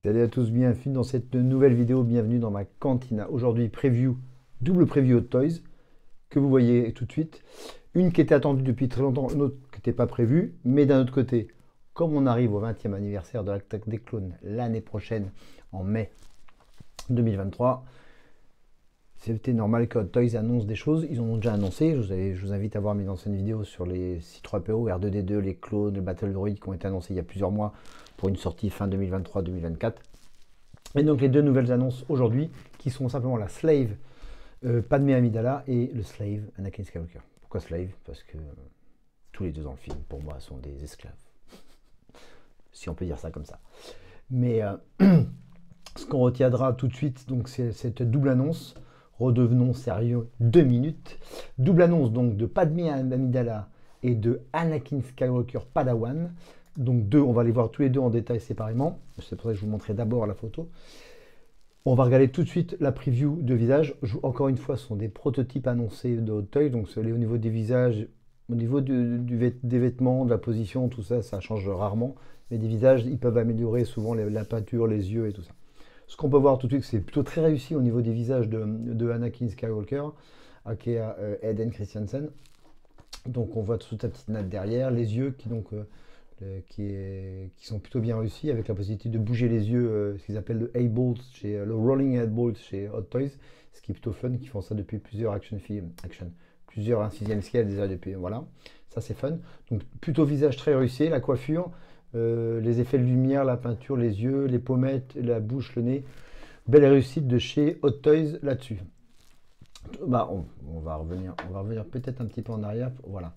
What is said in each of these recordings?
Salut à tous, bienvenue dans cette nouvelle vidéo, bienvenue dans ma cantina. Aujourd'hui, double preview Hot Toys, que vous voyez tout de suite. Une qui était attendue depuis très longtemps, une autre qui n'était pas prévue. Mais d'un autre côté, comme on arrive au 20e anniversaire de l'attaque des clones l'année prochaine, en mai 2023, c'était normal que Hot Toys annonce des choses. Ils en ont déjà annoncé. Je vous invite à voir mes anciennes vidéos sur les C3PO, R2D2, les clones, le Battle Droid qui ont été annoncés il y a plusieurs mois pour une sortie fin 2023-2024. Et donc les deux nouvelles annonces aujourd'hui qui sont simplement la Slave Padmé Amidala et le Slave Anakin Skywalker. Pourquoi Slave? Parce que tous les deux dans le film, pour moi, sont des esclaves. Si on peut dire ça comme ça. Mais ce qu'on retiendra tout de suite, donc c'est cette double annonce. Redevenons sérieux 2 minutes. Double annonce donc de Padmé Amidala et de Anakin Skywalker Padawan. Donc on va les voir tous les deux en détail séparément. C'est pour ça que je vous montrerai d'abord la photo. On va regarder tout de suite la preview de visage. Encore une fois, ce sont des prototypes annoncés de Hot Toys. Donc au niveau des visages, au niveau des vêtements, de la position, tout ça, ça change rarement. Mais des visages, ils peuvent améliorer souvent la peinture, les yeux et tout ça. Ce qu'on peut voir tout de suite, c'est plutôt très réussi au niveau des visages de Anakin Skywalker, aka Hayden Christensen. Donc on voit toute sa petite natte derrière, les yeux qui sont plutôt bien réussis, avec la possibilité de bouger les yeux, ce qu'ils appellent le A-Bolt, le Rolling Head Bolt chez Hot Toys, ce qui est plutôt fun, qui font ça depuis plusieurs plusieurs 1/6e scale déjà depuis, voilà, ça c'est fun. Donc plutôt visage très réussi, la coiffure, les effets de lumière, la peinture, les yeux, les pommettes, la bouche, le nez, belle réussite de chez Hot Toys là-dessus. Bah, on va revenir peut-être un petit peu en arrière, voilà.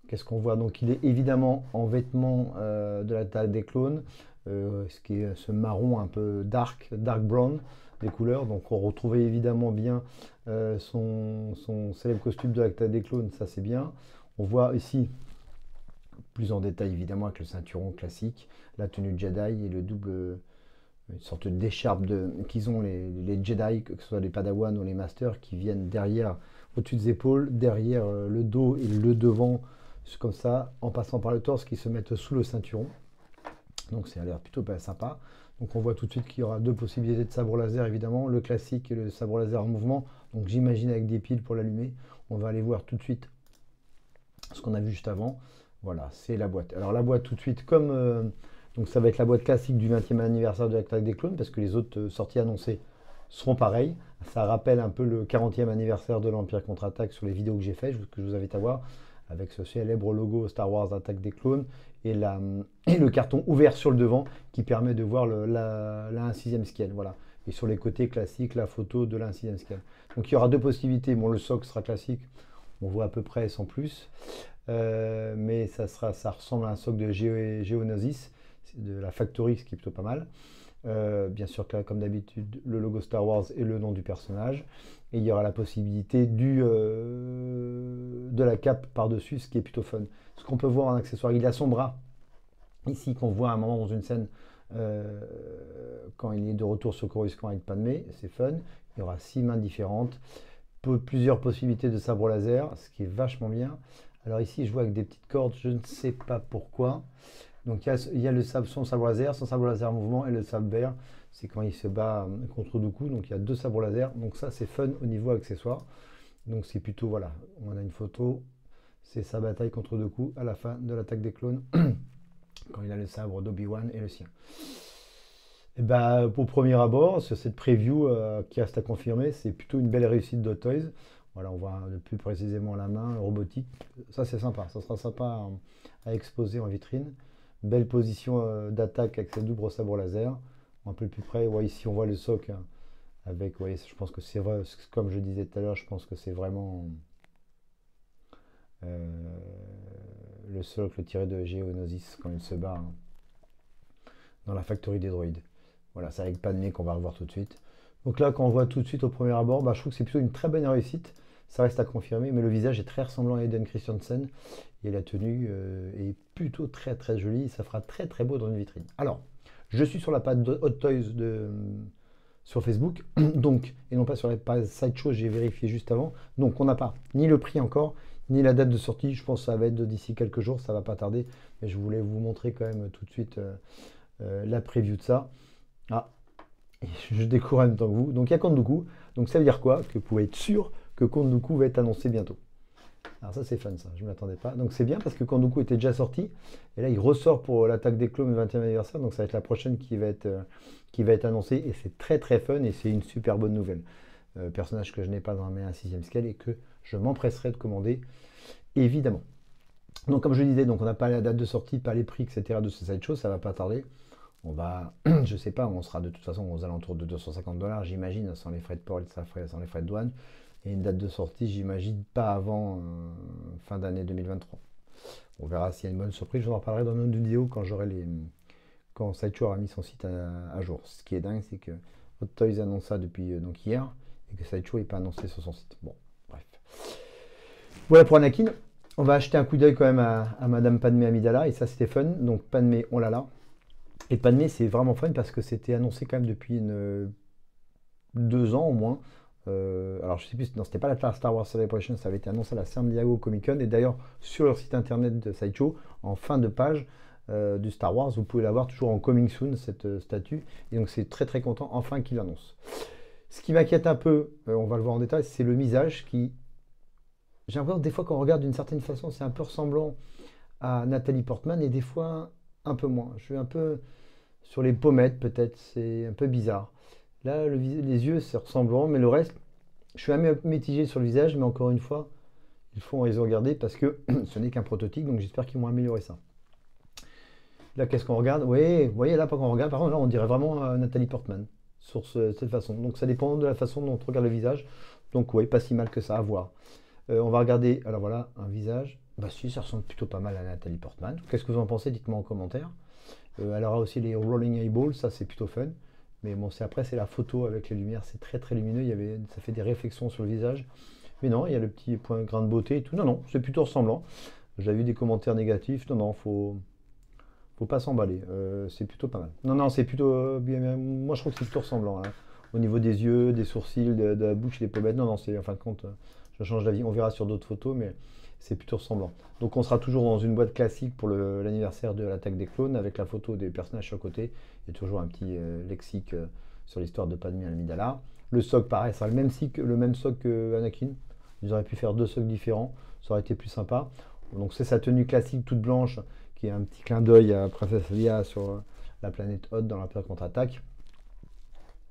Qu'est-ce qu'on voit? Donc il est évidemment en vêtements de la taille des clones, ce qui est ce marron un peu dark brown des couleurs. Donc on retrouvait évidemment bien son célèbre costume de la taille des clones, ça c'est bien. On voit ici plus en détail évidemment avec le ceinturon classique, la tenue Jedi et le double, une sorte d'écharpe qu'ils ont les Jedi, que ce soit les Padawan ou les Masters, qui viennent derrière, au-dessus des épaules, derrière le dos et le devant, comme ça, en passant par le torse, qui se mettent sous le ceinturon. Donc ça a l'air plutôt sympa. Donc on voit tout de suite qu'il y aura deux possibilités de sabre laser, évidemment, le classique et le sabre laser en mouvement. Donc j'imagine avec des piles pour l'allumer. On va aller voir tout de suite ce qu'on a vu juste avant. Voilà, c'est la boîte. Alors la boîte tout de suite, comme donc ça va être la boîte classique du 20e anniversaire de l'attaque des clones, parce que les autres sorties annoncées seront pareilles. Ça rappelle un peu le 40e anniversaire de l'Empire contre-attaque sur les vidéos que j'ai fait, que je vous invite à voir, avec ce célèbre logo Star Wars Attaque des clones et le carton ouvert sur le devant qui permet de voir la 1/6e scale. Voilà. Et sur les côtés classiques, la photo de la 1/6e scale. Donc il y aura deux possibilités. Bon, le socle sera classique, on voit à peu près sans plus. Mais ça ressemble à un socle de Geonosis, de la Factory, ce qui est plutôt pas mal. Bien sûr, comme d'habitude, le logo Star Wars et le nom du personnage. Et il y aura la possibilité de la cape par-dessus, ce qui est plutôt fun. Ce qu'on peut voir en accessoire, il a son bras, ici, qu'on voit à un moment dans une scène, quand il est de retour sur Coruscant avec Padmé, c'est fun. Il y aura 6 mains différentes, plusieurs possibilités de sabre laser, ce qui est vachement bien. Alors ici, je vois avec des petites cordes, je ne sais pas pourquoi. Donc il y a son sabre laser, son sabre laser en mouvement, et le sabre vert, c'est quand il se bat contre Dooku. Donc il y a deux sabres laser. Donc ça, c'est fun au niveau accessoire. Donc c'est plutôt, voilà, on a une photo, c'est sa bataille contre Dooku à la fin de l'attaque des clones, quand il a le sabre d'Obi-Wan et le sien. Et bah, au premier abord, sur cette preview qui reste à confirmer, c'est plutôt une belle réussite de Toys. Voilà, on voit plus précisément la main robotique. Ça, c'est sympa. Ça sera sympa à exposer en vitrine. Belle position d'attaque avec cette double sabre laser. Un peu plus près. Ouais, ici, on voit le socle avec. Ouais, je pense que c'est vrai. Comme je disais tout à l'heure, je pense que c'est vraiment le socle tiré de Geonosis quand il se bat dans la Factory des droïdes. Voilà, c'est avec Padmé qu'on va revoir tout de suite. Donc là, quand on voit tout de suite au premier abord, bah, je trouve que c'est plutôt une très bonne réussite. Ça reste à confirmer, mais le visage est très ressemblant à Hayden Christensen. Et la tenue est plutôt très très jolie. Ça fera très très beau dans une vitrine. Alors, je suis sur la page Hot Toys sur Facebook, donc, et non pas sur la page Sideshow, j'ai vérifié juste avant. Donc on n'a pas ni le prix encore, ni la date de sortie. Je pense que ça va être d'ici quelques jours, ça va pas tarder. Mais je voulais vous montrer quand même tout de suite la preview de ça. Ah, et je découvre en même temps que vous. Donc il y a Count Dooku. Donc ça veut dire quoi? Que vous pouvez être sûr que Count Dooku va être annoncé bientôt. Alors ça c'est fun ça, je ne m'attendais pas. Donc c'est bien parce que Count Dooku était déjà sorti. Et là il ressort pour l'attaque des clones le 20e anniversaire. Donc ça va être la prochaine qui va être annoncée. Et c'est très très fun et c'est une super bonne nouvelle. Personnage que je n'ai pas dans mes 1 6e scale et que je m'empresserai de commander, évidemment. Donc comme je disais, donc on n'a pas la date de sortie, pas les prix, etc. de ce sideshow, ça va pas tarder. On va, je sais pas, on sera de toute façon aux alentours de 250 $, j'imagine, sans les frais de port, sans les frais de douane. Et une date de sortie, j'imagine, pas avant fin d'année 2023. On verra s'il y a une bonne surprise. Je vous en reparlerai dans une autre vidéo quand Sideshow aura mis son site à jour. Ce qui est dingue, c'est que Hot Toys annonce ça depuis donc hier et que Sideshow n'est pas annoncé sur son site. Bon, bref. Voilà pour Anakin. On va acheter un coup d'œil quand même à Madame Padmé Amidala et ça c'était fun. Donc Padmé, on l'a là. Et Padmé, c'est vraiment fun parce que c'était annoncé quand même depuis 2 ans au moins. Alors je sais plus, non, c'était pas la Star Wars Celebration, ça avait été annoncé à la San Diego Comic Con. Et d'ailleurs, sur leur site internet de Sideshow, en fin de page du Star Wars, vous pouvez la voir toujours en Coming Soon, cette statue. Et donc c'est très très content enfin qu'il l'annonce. Ce qui m'inquiète un peu, on va le voir en détail, c'est le visage qui. J'ai l'impression que des fois, quand on regarde d'une certaine façon, c'est un peu ressemblant à Nathalie Portman et des fois un peu moins. Je suis un peu sur les pommettes, peut-être, c'est un peu bizarre. Là, les yeux, c'est ressemblant, mais le reste, je suis un peu mitigé sur le visage, mais encore une fois, il faut en les regarder parce que ce n'est qu'un prototype, donc j'espère qu'ils vont améliorer ça. Là, qu'est-ce qu'on regarde? Oui, vous voyez, là, quand on regarde, par contre, là, on dirait vraiment Nathalie Portman sur cette façon. Donc, ça dépend de la façon dont on regarde le visage. Donc, oui, pas si mal que ça à voir. On va regarder, alors voilà, un visage. Bah si, ça ressemble plutôt pas mal à Nathalie Portman. Qu'est-ce que vous en pensez? Dites-moi en commentaire. Elle aura aussi les Rolling Eyeballs, ça c'est plutôt fun. Mais bon, c'est après, c'est la photo avec les lumières, c'est très très lumineux. Ça fait des réflexions sur le visage. Mais non, il y a le petit point grain de beauté et tout. Non, non, c'est plutôt ressemblant. J'avais vu des commentaires négatifs. Non, non, faut pas s'emballer. C'est plutôt pas mal. Non, non, c'est plutôt bien. Moi, je trouve que c'est plutôt ressemblant, hein. Au niveau des yeux, des sourcils, de la bouche, des pommettes. Non, non, c'est en fin de compte, je change d'avis. On verra sur d'autres photos, mais c'est plutôt ressemblant. Donc, on sera toujours dans une boîte classique pour l'anniversaire de l'attaque des clones avec la photo des personnages sur le côté et toujours un petit lexique sur l'histoire de Padmé Amidala. Le soc, pareil, sera le même soc que Anakin. Ils auraient pu faire 2 socs différents, ça aurait été plus sympa. Donc, c'est sa tenue classique toute blanche qui est un petit clin d'œil à Princesse Leia sur la planète Hoth dans l'Empire contre-attaque,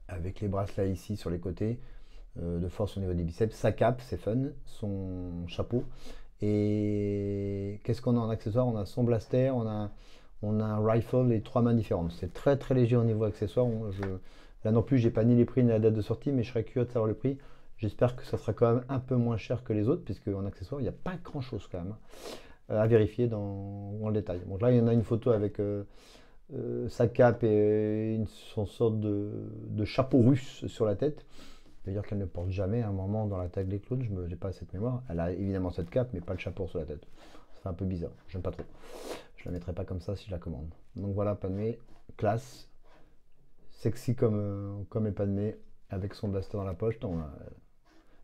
avec les bracelets ici sur les côtés, de force au niveau des biceps, sa cape, c'est fun, son chapeau. Et qu'est-ce qu'on a en accessoire? On a son blaster, on a un rifle et 3 mains différentes. C'est très très léger au niveau accessoire. Là non plus, j'ai pas ni les prix ni la date de sortie, mais je serais curieux de savoir le prix. J'espère que ça sera quand même un peu moins cher que les autres, puisque en accessoire, il n'y a pas grand chose quand même à vérifier dans le détail. Donc là, il y en a une photo avec sa cape et son sorte de chapeau russe sur la tête. C'est-à-dire qu'elle ne porte jamais à un moment dans l'attaque des clones, je n'ai pas cette mémoire. Elle a évidemment cette cape, mais pas le chapeau sur la tête. C'est un peu bizarre, j'aime pas trop. Je la mettrai pas comme ça si je la commande. Donc voilà, Padmé, classe, sexy comme est Padmé, avec son blaster dans la poche. Non,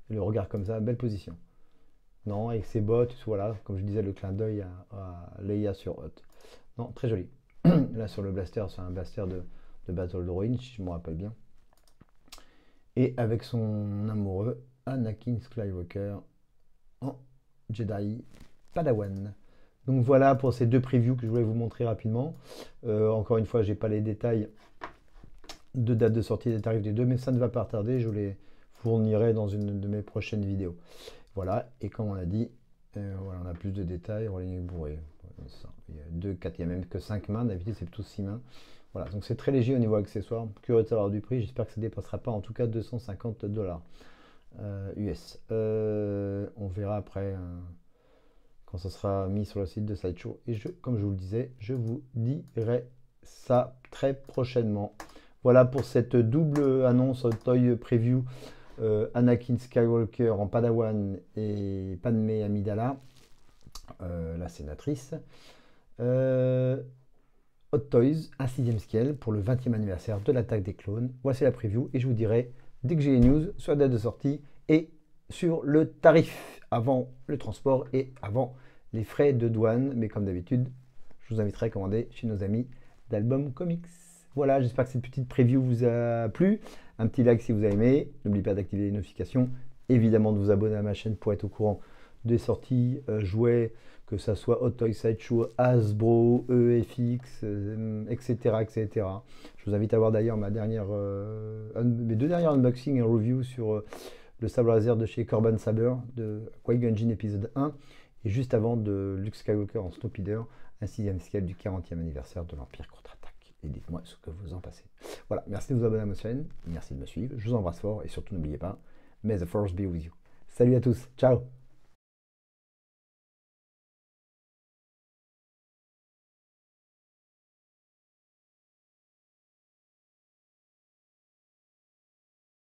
le regard comme ça, belle position. Non, avec ses bottes, voilà, comme je disais, le clin d'œil à Leia sur Hoth. Non, très joli. Là sur le blaster, c'est un blaster de Battle Droid, si je me rappelle bien. Et avec son amoureux, Anakin Skywalker en Jedi Padawan. Donc voilà pour ces 2 previews que je voulais vous montrer rapidement. Encore une fois, j'ai pas les détails de date de sortie des tarifs des 2, mais ça ne va pas tarder, je vous les fournirai dans une de mes prochaines vidéos. Voilà, et comme on l'a dit, voilà, on a plus de détails, Rolling bourré. Il y a 2, 4, il y a même que 5 mains, d'habitude c'est plutôt 6 mains. Voilà, donc c'est très léger au niveau accessoire. Curieux de savoir du prix, j'espère que ça ne dépassera pas en tout cas 250 $ US. On verra après quand ça sera mis sur le site de Sideshow. Et comme je vous le disais, je vous dirai ça très prochainement. Voilà pour cette double annonce Toy Preview. Anakin Skywalker en Padawan et Padmé Amidala, la sénatrice. Hot Toys, un 6e scale pour le 20e anniversaire de l'attaque des clones. Voici la preview et je vous dirai dès que j'ai les news sur la date de sortie et sur le tarif avant le transport et avant les frais de douane. Mais comme d'habitude, je vous inviterai à commander chez nos amis d'Album Comics. Voilà, j'espère que cette petite preview vous a plu. Un petit like si vous avez aimé. N'oubliez pas d'activer les notifications. Évidemment, de vous abonner à ma chaîne pour être au courant des sorties jouets, que ça soit Hot Toys Sideshow, Hasbro, EFX, etc., etc. Je vous invite à voir d'ailleurs mes deux dernières unboxings et reviews sur le sabre laser de chez Corban Saber, de Qui-Gon Jinn épisode 1, et juste avant de Luke Skywalker en Snowpiercer, un 6e scale du 40e anniversaire de l'Empire contre-attaque. Et dites-moi ce que vous en pensez. Voilà, merci de vous abonner à ma chaîne, merci de me suivre, je vous embrasse fort, et surtout n'oubliez pas, May the Force be with you. Salut à tous, ciao!